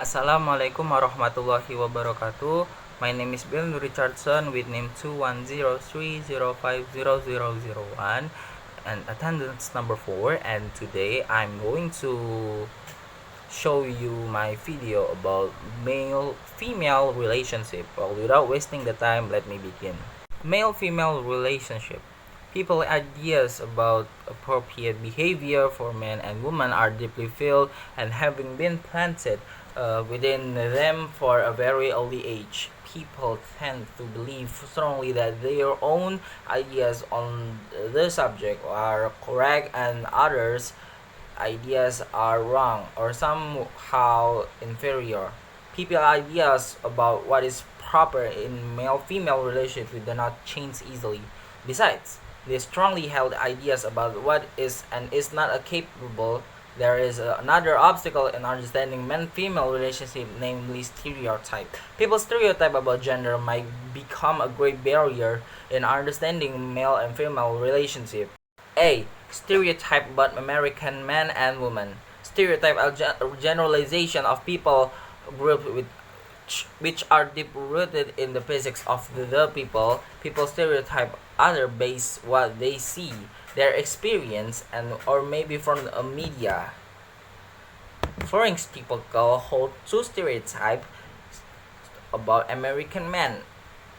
Assalamualaikum warahmatullahi wabarakatuh. My name is Richardson with name 21030500001 and attendance number 4, and today I'm going to show you my video about male female relationship. Well, without wasting the time, let me begin. Male female relationship. People ideas about appropriate behavior for men and women are deeply felt and having been planted within them for a very early age. People tend to believe strongly that their own ideas on the subject are correct and others' ideas are wrong or somehow inferior. People ideas about what is proper in male-female relationship do not change easily. Besides, they strongly held ideas about what is and is not a capable. There is another obstacle in understanding men-female relationship, namely stereotype. People's stereotype about gender might become a great barrier in understanding male and female relationship. A. Stereotype about American men and women. Stereotype are generalization of people group which are deep rooted in the physics of the people. People stereotype other based what they see, their experience, and or maybe from a media. Foreign people hold two stereotypes about American men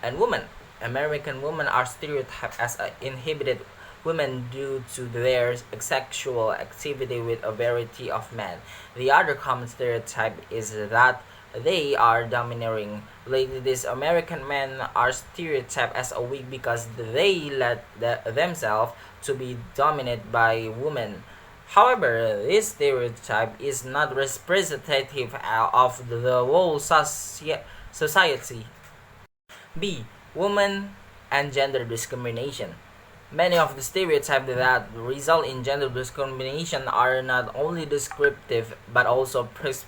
and women. American women are stereotyped as inhibited women due to their sexual activity with a variety of men. The other common stereotype is that they are domineering. These American men are stereotyped as weak because they let themselves to be dominated by women. However, this stereotype is not representative of the whole society. B. Women and gender discrimination. Many of the stereotypes that result in gender discrimination are not only descriptive but also prescriptive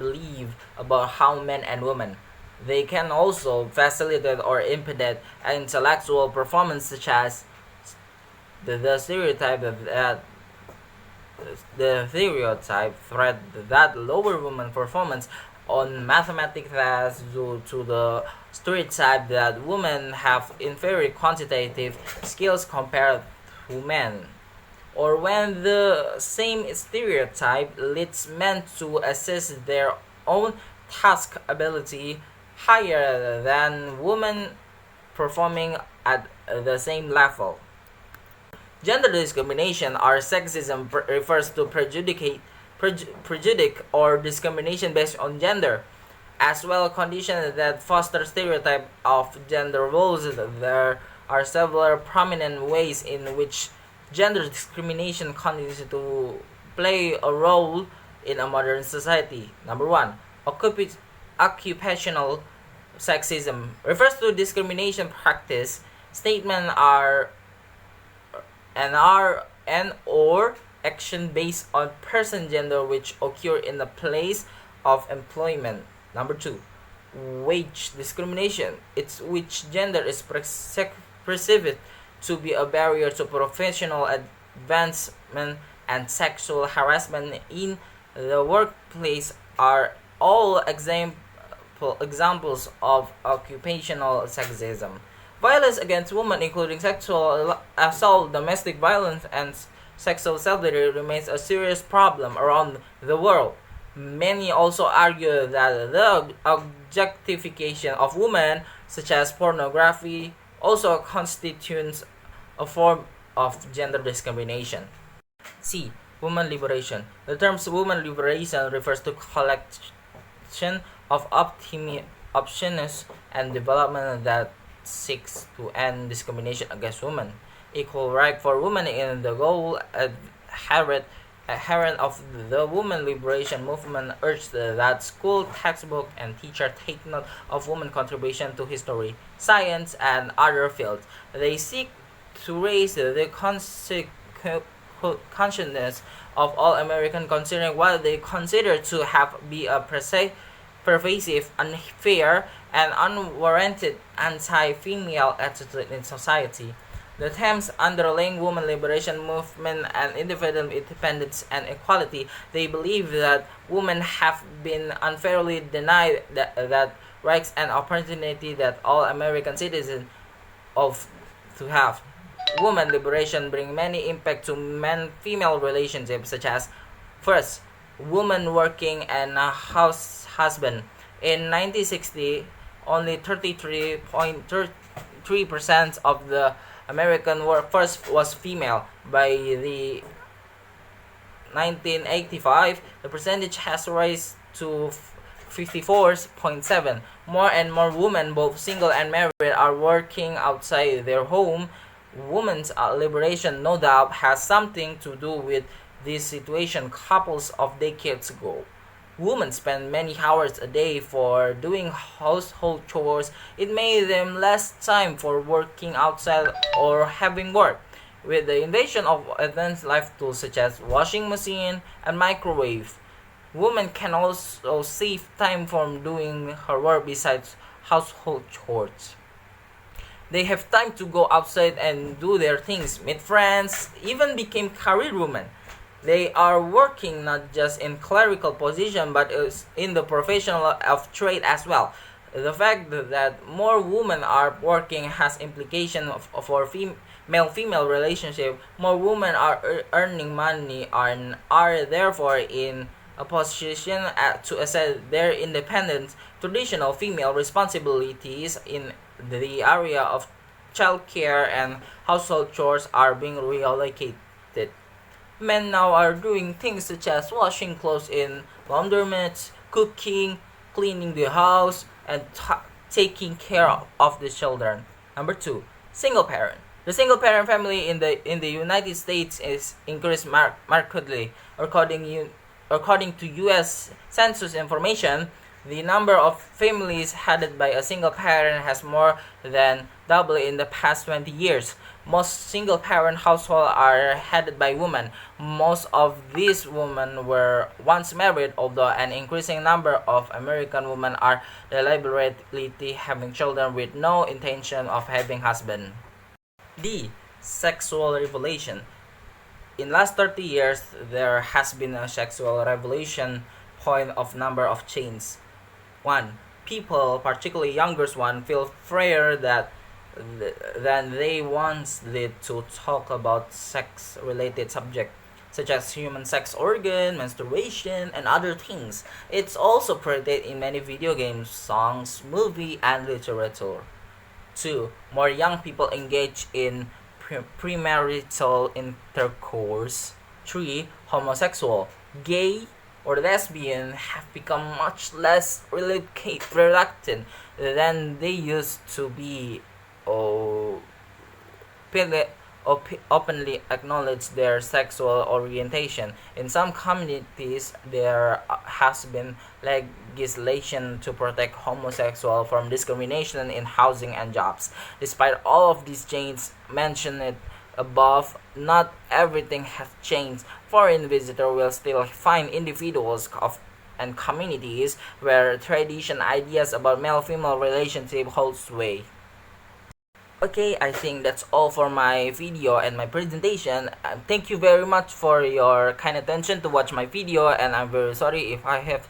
belief about how men and women. They can also facilitate or impede intellectual performance, such as the stereotype that the stereotype threat that lower women performance on mathematics tests due to the stereotype that women have inferior quantitative skills compared to men, or when the same stereotype leads men to assess their own task ability higher than women performing at the same level. Gender discrimination or sexism refers to prejudice or discrimination based on gender, as well conditions that foster stereotype of gender roles. There are several prominent ways in which gender discrimination continues to play a role in a modern society. Number one, occupational sexism refers to discrimination practice. Statements are or action based on person gender which occur in the place of employment. Number two, wage discrimination. It's which gender is perceived to be a barrier to professional advancement, and sexual harassment in the workplace are all examples of occupational sexism. Violence against women, including sexual assault, domestic violence, and sexual slavery, remains a serious problem around the world. Many also argue that the objectification of women, such as pornography, also constitutes a form of gender discrimination. C. Women liberation. The term women liberation refers to collection of options and development that seeks to end discrimination against women. Equal right for women in the goal adherent of the women liberation movement urged that school textbook and teacher take note of women's contribution to history, science, and other fields. They seek to raise the consciousness of all Americans considering what they consider to have be a pervasive, unfair, and unwarranted anti-female attitude in society. The themes underlying women liberation movement and individual independence and equality, they believe that women have been unfairly denied that rights and opportunity that all American citizens of to have. Women liberation bring many impact to men-female relationships, such as first, woman working and a house husband. In 1960, only 33.3% of the American workforce was female. By the 1985, the percentage has risen to 54.7. More and more women, both single and married, are working outside their home. Women's liberation, no doubt, has something to do with this situation couples of decades ago. Women spend many hours a day for doing household chores. It made them less time for working outside or having work. With the invention of advanced life tools such as washing machine and microwave, women can also save time from doing her work besides household chores. They have time to go outside and do their things, meet friends, even become career women. They are working not just in clerical position but in the professional of trade as well. The fact that more women are working has implication for male-female relationship. More women are earning money and are therefore in a position to assert their independent traditional female responsibilities in the area of childcare and household chores are being reallocated. Men now are doing things such as washing clothes in laundromats, cooking, cleaning the house, and taking care of the children. Number two, single parent. The single parent family in the United States is increased markedly. According to U.S. Census information, the number of families headed by a single parent has more than doubled in the past 20 years. Most single-parent households are headed by women. Most of these women were once married, although an increasing number of American women are deliberately having children with no intention of having husbands. D. Sexual revolution. In last 30 years, there has been a sexual revolution point of number of changes. 1. People, particularly younger ones, feel freer than they once did to talk about sex-related subjects such as human sex organ, menstruation, and other things. It's also portrayed in many video games, songs, movie, and literature. 2. More young people engage in premarital intercourse. 3. Homosexual, gay, or lesbian have become much less reluctant than they used to be openly acknowledge their sexual orientation. In some communities, there has been legislation to protect homosexuals from discrimination in housing and jobs. Despite all of these changes mentioned above, not everything has changed. Foreign visitors will still find individuals and communities where traditional ideas about male-female relationship hold sway. Okay, I think that's all for my video and my presentation. Thank you very much for your kind attention to watch my video, and I'm very sorry if I have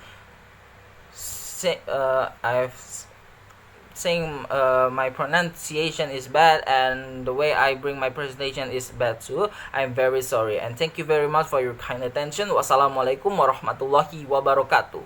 saying my pronunciation is bad and the way I bring my presentation is bad too. I'm very sorry, and thank you very much for your kind attention. Wassalamualaikum warahmatullahi wabarakatuh.